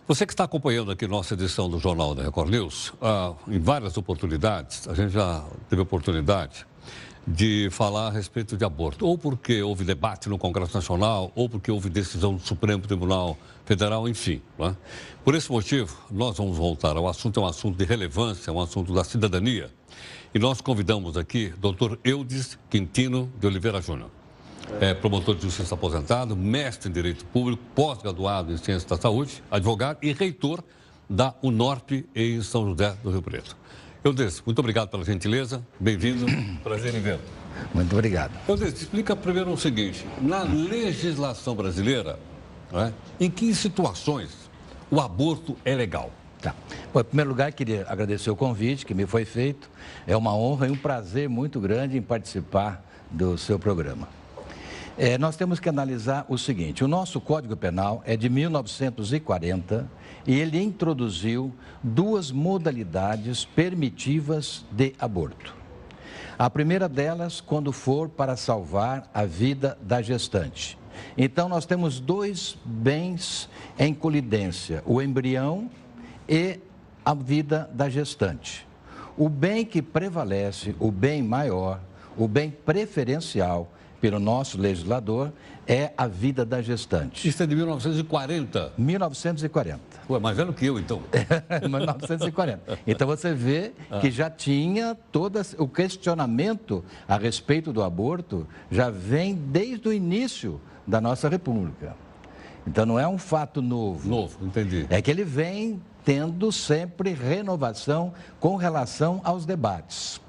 Você que está acompanhando aqui nossa edição do Jornal da Record News, em várias oportunidades, a gente já teve oportunidade de falar a respeito de aborto, ou porque houve debate no Congresso Nacional, ou porque houve decisão do Supremo Tribunal Federal, enfim. Né? Por esse motivo, nós vamos voltar ao assunto, é um assunto de relevância, é um assunto da cidadania. E nós convidamos aqui o Dr. Eudes Quintino de Oliveira Júnior. É promotor de justiça aposentado, mestre em Direito Público, pós-graduado em Ciências da Saúde, advogado e reitor da UNORP em São José do Rio Preto. Eudes, muito obrigado pela gentileza, bem-vindo, prazer em vê-lo. Muito obrigado. Eudes, explica primeiro o seguinte, na legislação brasileira, né, em que situações o aborto é legal? Tá. Bom, em primeiro lugar, queria agradecer o convite que me foi feito. É uma honra e um prazer muito grande em participar do seu programa. Nós temos que analisar o seguinte, o nosso Código Penal é de 1940 e ele introduziu duas modalidades permitivas de aborto. A primeira delas, quando for para salvar a vida da gestante. Então, nós temos dois bens em colidência, o embrião e a vida da gestante. O bem que prevalece, o bem maior, o bem preferencial pelo nosso legislador, é a vida da gestante. Isso é de 1940? 1940. Ué, mais velho que eu, então. 1940. Então, você vê que já tinha todo o questionamento a respeito do aborto, já vem desde o início da nossa República. Então, não é um fato novo. Novo, entendi. É que ele vem tendo sempre renovação com relação aos debates.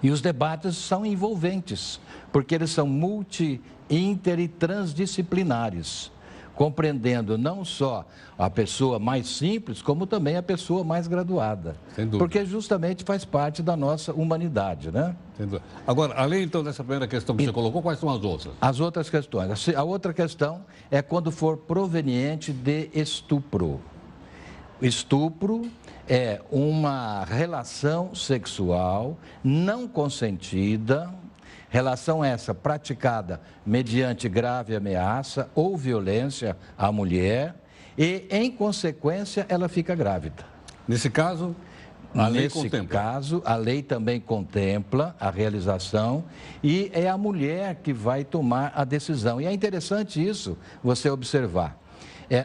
E os debates são envolventes, porque eles são multi, inter e transdisciplinares, compreendendo não só a pessoa mais simples, como também a pessoa mais graduada. Sem dúvida. Porque justamente faz parte da nossa humanidade, né? Sem dúvida. Agora, além então dessa primeira questão que você colocou, quais são as outras? As outras questões. A outra questão é quando for proveniente de estupro. Estupro é uma relação sexual não consentida, relação essa praticada mediante grave ameaça ou violência à mulher e, em consequência, ela fica grávida. Nesse caso, a lei contempla. Nesse caso, a lei também contempla a realização e é a mulher que vai tomar a decisão. E é interessante isso, você observar.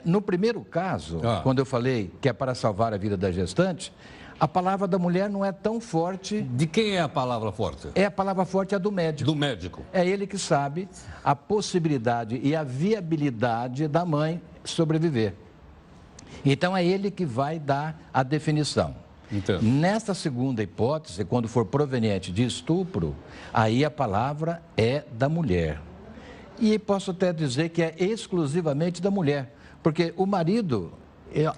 No primeiro caso, quando eu falei que é para salvar a vida da gestante, a palavra da mulher não é tão forte. De quem é a palavra forte? A palavra forte é do médico. Do médico. É ele que sabe a possibilidade e a viabilidade da mãe sobreviver. Então, é ele que vai dar a definição. Entendo. Nesta segunda hipótese, quando for proveniente de estupro, aí a palavra é da mulher. E posso até dizer que é exclusivamente da mulher. Porque o marido...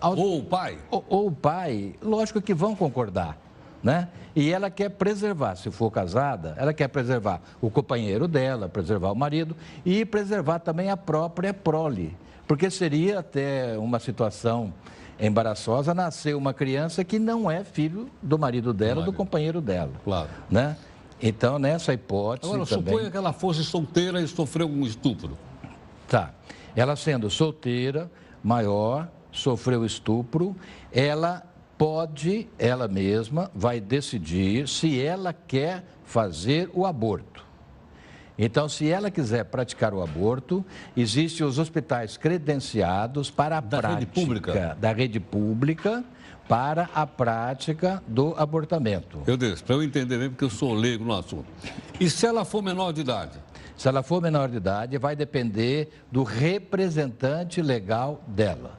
Ou o pai. Ou o pai, lógico que vão concordar, né? E ela quer preservar, se for casada, ela quer preservar o companheiro dela, preservar o marido e preservar também a própria prole. Porque seria até uma situação embaraçosa nascer uma criança que não é filho do marido dela, do companheiro dela. Claro. Né? Então, nessa hipótese Agora, também... suponha que ela fosse solteira e sofreu um estupro. Tá. Ela sendo solteira, maior, sofreu estupro, ela mesma, vai decidir se ela quer fazer o aborto. Então, se ela quiser praticar o aborto, existem os hospitais credenciados para a prática da rede pública para a prática do abortamento. Para eu entender mesmo, porque eu sou leigo no assunto. E se ela for menor de idade? Se ela for menor de idade, vai depender do representante legal dela.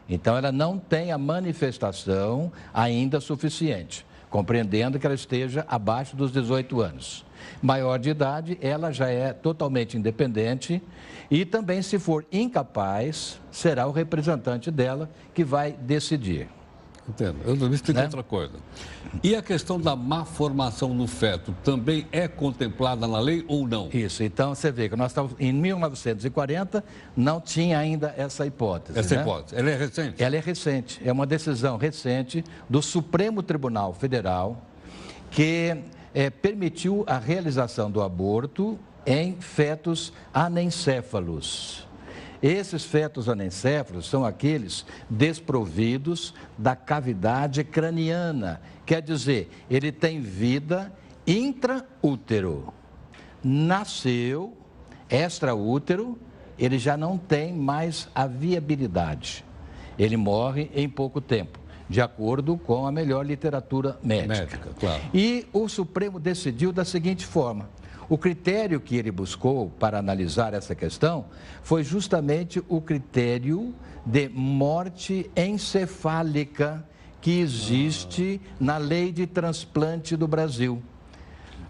Então, ela não tem a manifestação ainda suficiente, compreendendo que ela esteja abaixo dos 18 anos. Maior de idade, ela já é totalmente independente e também, se for incapaz, será o representante dela que vai decidir. Entendo. Eu me explico outra coisa. E a questão da má formação no feto também é contemplada na lei ou não? Isso. Então, você vê que nós estamos em 1940, não tinha ainda essa hipótese. Essa hipótese. Ela é recente? Ela é recente. É uma decisão recente do Supremo Tribunal Federal que permitiu a realização do aborto em fetos anencéfalos. Esses fetos anencéfalos são aqueles desprovidos da cavidade craniana. Quer dizer, ele tem vida intraútero. Nasceu extraútero, ele já não tem mais a viabilidade. Ele morre em pouco tempo, de acordo com a melhor literatura médica. Claro. E o Supremo decidiu da seguinte forma: o critério que ele buscou para analisar essa questão foi justamente o critério de morte encefálica que existe na lei de transplante do Brasil.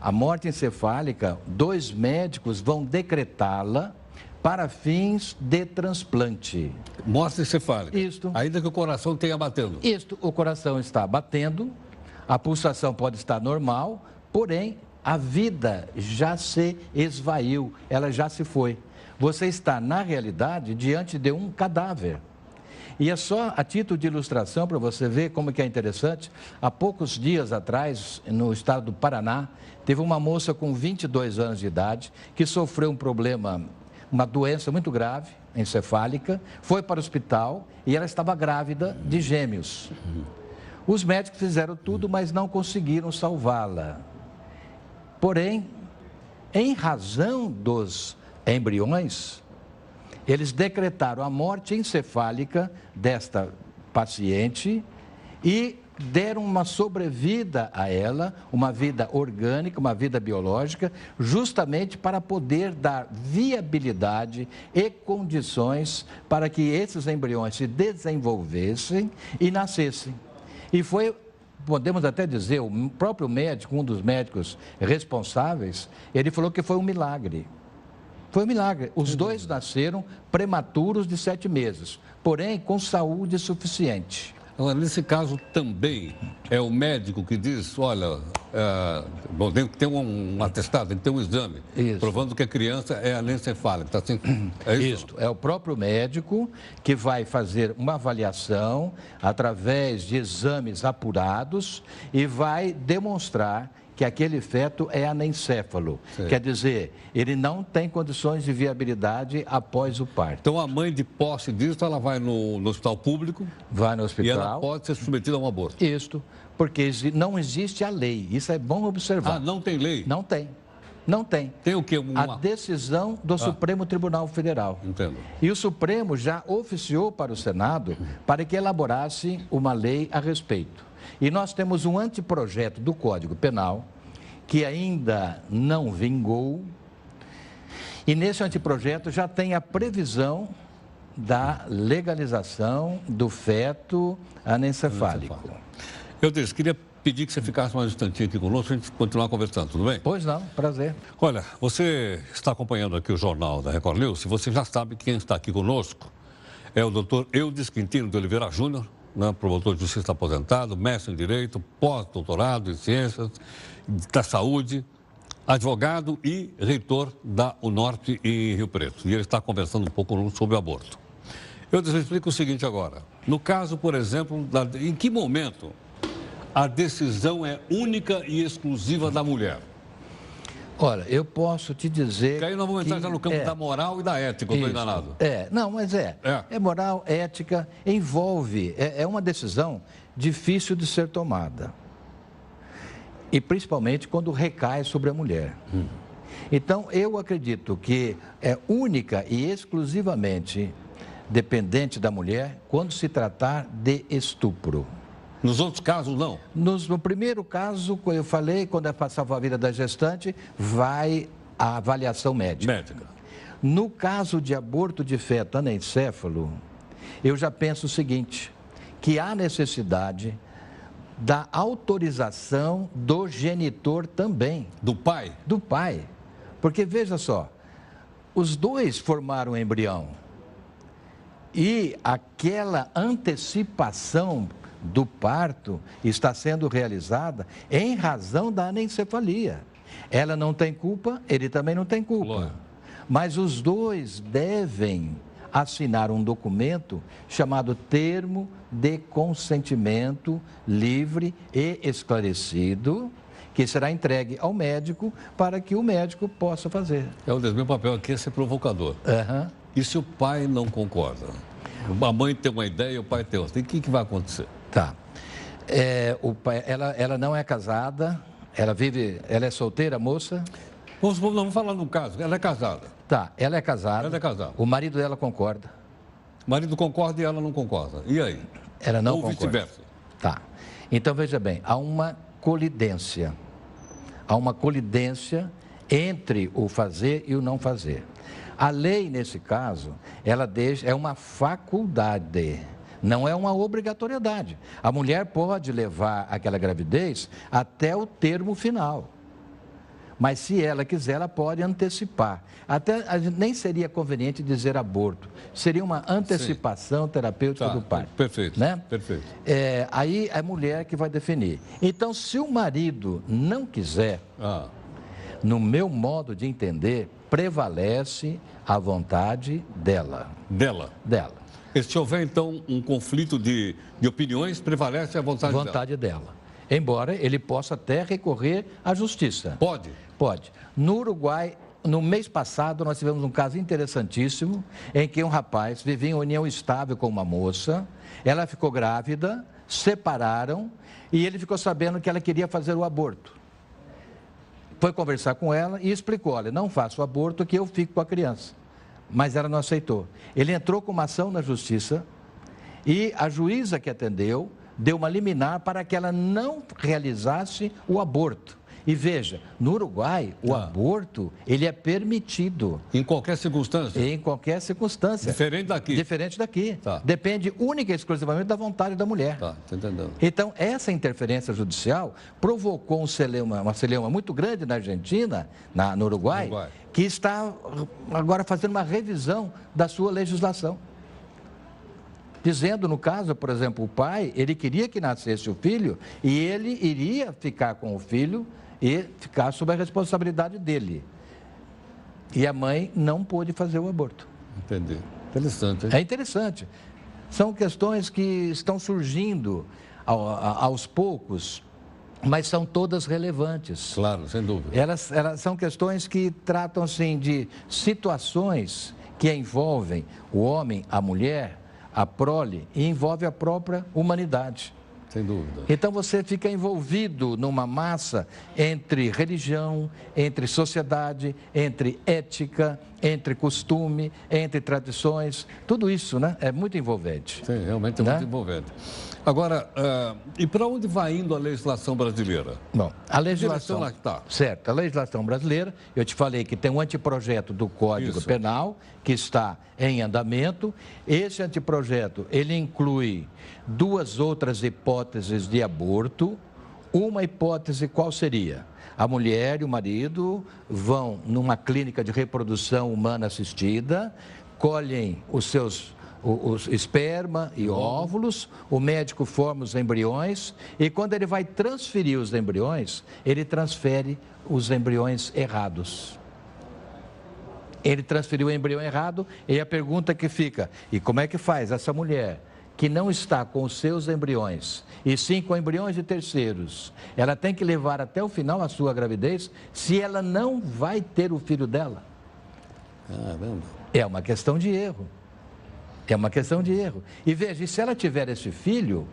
A morte encefálica, 2 médicos vão decretá-la para fins de transplante. Morte encefálica. Isto. Ainda que o coração tenha batendo. Isto, o coração está batendo, a pulsação pode estar normal, porém a vida já se esvaiu, ela já se foi. Você está, na realidade, diante de um cadáver. E é só a título de ilustração para você ver como que é interessante. Há poucos dias atrás, no estado do Paraná, teve uma moça com 22 anos de idade que sofreu um problema, uma doença muito grave, encefálica, foi para o hospital e ela estava grávida de gêmeos. Os médicos fizeram tudo, mas não conseguiram salvá-la. Porém, em razão dos embriões, eles decretaram a morte encefálica desta paciente e deram uma sobrevida a ela, uma vida orgânica, uma vida biológica, justamente para poder dar viabilidade e condições para que esses embriões se desenvolvessem e nascessem. E foi, podemos até dizer, o próprio médico, um dos médicos responsáveis, ele falou que foi um milagre. Foi um milagre. Os 2 nasceram prematuros de 7 meses, porém com saúde suficiente. Agora, nesse caso também é o médico que diz, olha, bom, tem que ter um atestado, tem que ter um exame, Isso. provando que a criança é anencefálica. Tá assim, é isso? Isso, é o próprio médico que vai fazer uma avaliação através de exames apurados e vai demonstrar que aquele feto é anencéfalo. Sim. Quer dizer, ele não tem condições de viabilidade após o parto. Então, a mãe de posse disso, ela vai no hospital público Vai no hospital. e ela pode ser submetida a um aborto. Isto, porque não existe a lei. Isso é bom observar. Ah, não tem lei? Não tem. Não tem. Tem o quê? A decisão do Supremo Tribunal Federal. Entendo. E o Supremo já oficiou para o Senado para que elaborasse uma lei a respeito. E nós temos um anteprojeto do Código Penal que ainda não vingou. E nesse anteprojeto já tem a previsão da legalização do feto anencefálico. Eu disse, queria pedir que você ficasse mais um instantinho aqui conosco, a gente continuar conversando, tudo bem? Pois não, prazer. Olha, você está acompanhando aqui o Jornal da Record News, e você já sabe que quem está aqui conosco é o doutor Eudes Quintino de Oliveira Júnior, né, promotor de justiça aposentado, mestre em Direito, pós-doutorado em Ciências da Saúde, advogado e reitor da UNORTE em Rio Preto. E ele está conversando um pouco sobre o aborto. Eu explico o seguinte agora. No caso, por exemplo, em que momento a decisão é única e exclusiva da mulher? Olha, eu posso te dizer... Porque aí nós vamos entrar já no campo da moral e da ética, eu estou enganado. Não, mas é moral, ética, envolve, é uma decisão difícil de ser tomada. E principalmente quando recai sobre a mulher. Então, eu acredito que é única e exclusivamente dependente da mulher quando se tratar de estupro. Nos outros casos, não? No primeiro caso, como eu falei, quando é para salvar a vida da gestante, vai a avaliação médica. No caso de aborto de feto anencéfalo, eu já penso o seguinte, que há necessidade da autorização do genitor também. Do pai? Do pai. Porque, veja só, os 2 formaram um embrião e aquela antecipação do parto está sendo realizada em razão da anencefalia. Ela não tem culpa, ele também não tem culpa. Claro. Mas os 2 devem assinar um documento chamado Termo de Consentimento Livre e Esclarecido, que será entregue ao médico para que o médico possa fazer. O meu papel aqui é ser provocador. E se o pai não concorda? A mãe tem uma ideia e o pai tem outra. E o que vai acontecer? Tá. Ela não é casada, ela é solteira, moça? Vamos falar no caso, ela é casada. Tá, ela é casada. Ela é casada. O marido dela concorda. O marido concorda e ela não concorda. E aí? Ela não Ou concorda. vice-versa. Tá. Então, veja bem, há uma colidência. Há uma colidência entre o fazer e o não fazer. A lei, nesse caso, é uma faculdade, não é uma obrigatoriedade. A mulher pode levar aquela gravidez até o termo final. Mas se ela quiser, ela pode antecipar. Nem seria conveniente dizer aborto. Seria uma antecipação terapêutica do pai. Perfeito, né? Perfeito. Aí é a mulher que vai definir. Então, se o marido não quiser, no meu modo de entender, prevalece a vontade dela. Dela? Dela. E se houver, então, um conflito de opiniões, prevalece a vontade dela. Embora ele possa até recorrer à justiça. Pode? Pode. No Uruguai, no mês passado, nós tivemos um caso interessantíssimo em que um rapaz vivia em união estável com uma moça, ela ficou grávida, separaram e ele ficou sabendo que ela queria fazer o aborto. Foi conversar com ela e explicou, olha, não faço o aborto que eu fico com a criança. Mas ela não aceitou. Ele entrou com uma ação na justiça e a juíza que atendeu deu uma liminar para que ela não realizasse o aborto. E veja, no Uruguai, o aborto, ele é permitido. Em qualquer circunstância? Em qualquer circunstância. Diferente daqui? Diferente daqui. Tá. Depende única e exclusivamente da vontade da mulher. Tá, tô entendendo. Então, essa interferência judicial provocou uma celeuma muito grande na Argentina, no Uruguai, que está agora fazendo uma revisão da sua legislação. Dizendo, no caso, por exemplo, o pai, ele queria que nascesse o filho e ele iria ficar com o filho e ficar sob a responsabilidade dele. E a mãe não pôde fazer o aborto. Entendi. Interessante, hein? É interessante. São questões que estão surgindo aos poucos, mas são todas relevantes. Claro, sem dúvida. Elas são questões que tratam, assim, de situações que envolvem o homem, a mulher, a prole, e envolve a própria humanidade. Sem dúvida. Então você fica envolvido numa massa entre religião, entre sociedade, entre ética, entre costume, entre tradições. Tudo isso, né? É muito envolvente. Sim, realmente é muito envolvente. Agora, e para onde vai indo a legislação brasileira? Bom, a legislação... Tá. Certo, a legislação brasileira, eu te falei que tem um anteprojeto do Código Penal, que está em andamento. Esse anteprojeto, ele inclui duas outras hipóteses de aborto. Uma hipótese qual seria? A mulher e o marido vão numa clínica de reprodução humana assistida, colhem os esperma e óvulos, o médico forma os embriões e quando ele vai transferir os embriões, ele transfere os embriões errados. Ele transferiu o embrião errado e a pergunta que fica, e como é que faz essa mulher que não está com os seus embriões, e sim com embriões de terceiros, ela tem que levar até o final a sua gravidez, se ela não vai ter o filho dela? É uma questão de erro. É uma questão de erro. E veja, se ela tiver esse filho,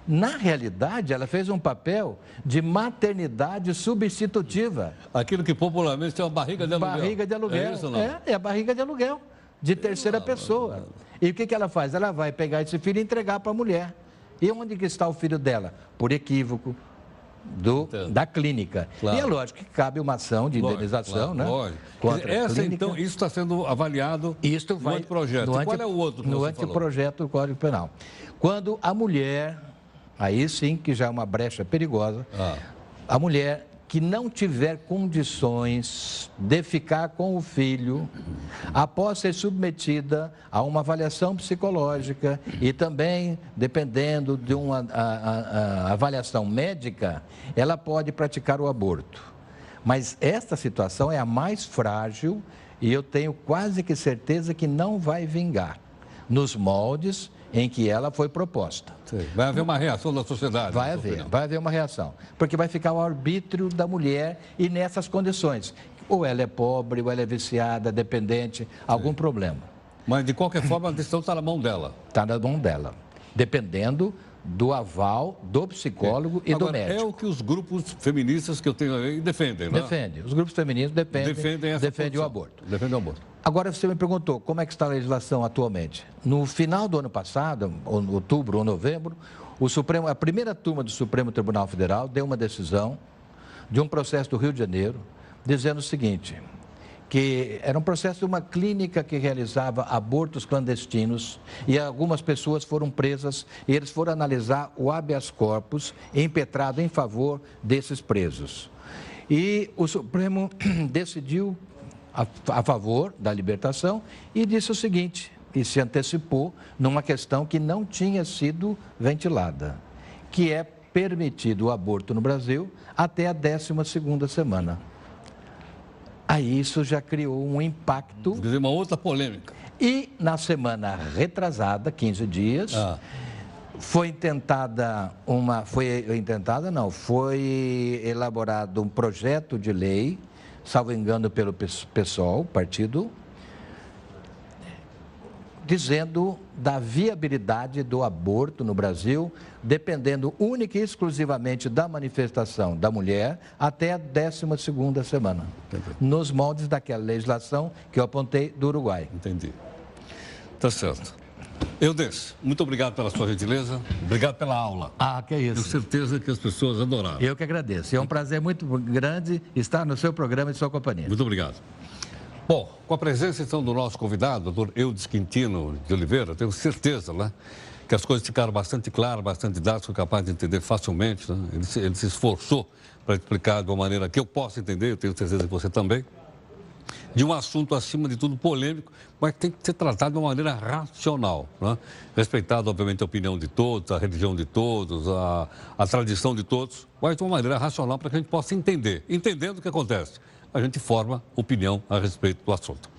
na realidade, ela fez um papel de maternidade substitutiva. Aquilo que popularmente chama barriga de aluguel. Barriga de aluguel. É isso ou não? É a barriga de aluguel, de terceira pessoa. E o que ela faz? Ela vai pegar esse filho e entregar para a mulher. E onde que está o filho dela? Por equívoco da clínica. Claro. E é lógico que cabe uma ação de indenização, né? Lógico. Então, isso está sendo avaliado no anteprojeto. Qual é o outro que no você anteprojeto do Código Penal. Quando a mulher, aí sim que já é uma brecha perigosa, a mulher que não tiver condições de ficar com o filho, após ser submetida a uma avaliação psicológica e também, dependendo de uma avaliação médica, ela pode praticar o aborto. Mas esta situação é a mais frágil e eu tenho quase que certeza que não vai vingar nos moldes em que ela foi proposta. Sim. Vai haver uma reação da sociedade? Vai haver uma reação. Porque vai ficar o arbítrio da mulher e nessas condições. Ou ela é pobre, ou ela é viciada, dependente, algum problema. Mas, de qualquer forma, a decisão está na mão dela. Está na mão dela, dependendo do aval do psicólogo e do médico. É o que os grupos feministas que eu tenho aí defendem, né? Defendem. Os grupos femininos defendem o aborto. Defendem o aborto. Agora, você me perguntou como é que está a legislação atualmente. No final do ano passado, outubro ou novembro, a primeira turma do Supremo Tribunal Federal deu uma decisão de um processo do Rio de Janeiro, dizendo o seguinte, que era um processo de uma clínica que realizava abortos clandestinos e algumas pessoas foram presas e eles foram analisar o habeas corpus impetrado em favor desses presos. E o Supremo decidiu a favor da libertação e disse o seguinte, e se antecipou numa questão que não tinha sido ventilada, que é permitido o aborto no Brasil até a 12ª semana. Aí isso já criou um impacto. Quer dizer, uma outra polêmica. E na semana retrasada, 15 dias, foi elaborado um projeto de lei, salvo engano pelo PSOL, partido, dizendo da viabilidade do aborto no Brasil, dependendo única e exclusivamente da manifestação da mulher até a 12ª semana, nos moldes daquela legislação que eu apontei do Uruguai. Entendi. Tá certo. Eudes, muito obrigado pela sua gentileza, obrigado pela aula. Que é isso. Tenho certeza que as pessoas adoraram. Eu que agradeço. É um prazer muito grande estar no seu programa e sua companhia. Muito obrigado. Bom, com a presença então do nosso convidado, doutor Eudes Quintino de Oliveira, tenho certeza, né, que as coisas ficaram bastante claras, bastante didáticas, fui capaz de entender facilmente. Né? Ele se esforçou para explicar de uma maneira que eu possa entender, eu tenho certeza que você também, de um assunto, acima de tudo, polêmico, mas que tem que ser tratado de uma maneira racional, né? Respeitado, obviamente, a opinião de todos, a religião de todos, a tradição de todos, mas de uma maneira racional para que a gente possa entender. Entendendo o que acontece, a gente forma opinião a respeito do assunto.